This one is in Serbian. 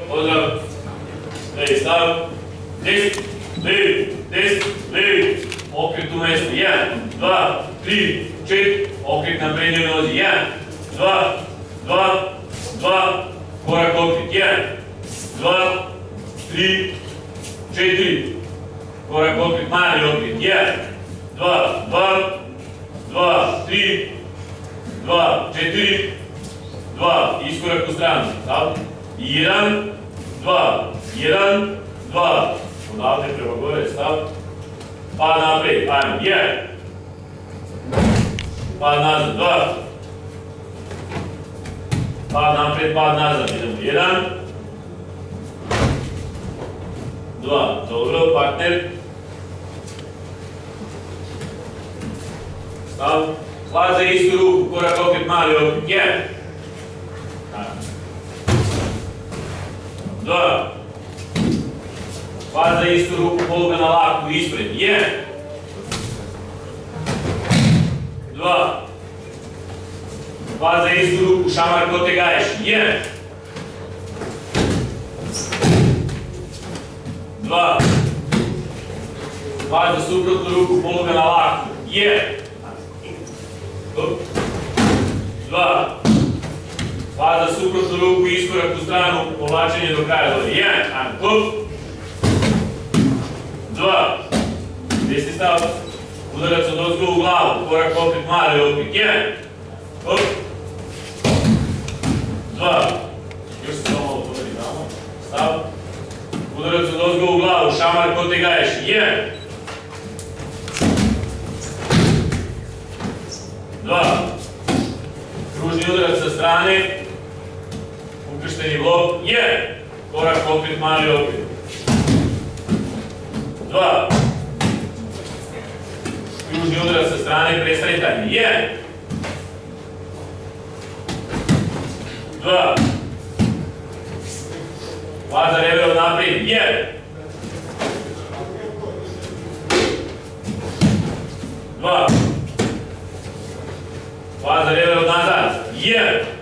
Pozdrav. Levi stav. Desni, levi, desni, levi. Okret u mestu. 1, 2, 3, 4. Okret na prednjoj nozi. 1, 2, 2, 2. Korak okret. 1, 2, 3, 4. Korak okret, mali okret. 1, 2, 2, 2, 3, 2, 4, 2. Iskorak u stranu. Stav. 1, 2, 1, 2. Odavde prema gore, stav. Pad napred, ajmo, 1. Pad nazad, 2. Pad napred, pad nazad, idemo, 1. 2, dobro, partner. Stav. Hlad za istu ruku, korak okret, mali okret, 1. 2. Hlad za istu ruku, poluga na laku, ispred, 1. 2. Hlad za istu ruku, šamar ko te gaješ, 1. 2. Hlad za suprotnu ruku, poluga na laku, 1. 2. Hlad za suprotnu ruku, iskorak u stranu, povlačenje do kraja, 1. Ajmo, hop. 2. Desni stav. Udarac od ozgo u glavu, korak opet, mali opet, 1. Hop. 2. Još se malo podari tamo. Stav. Udarac od ozgo u glavu, šamar ko te gaješ, 1. 2. Kružni udarac sa strane. Ukršteni blok, 1. Korak opet, mali opet. 2. Kružni udarac sa strane, presretanje, 1. 2. Hlad za rebel naprijed, 1. 2. Hlad za rebel nazad, 1.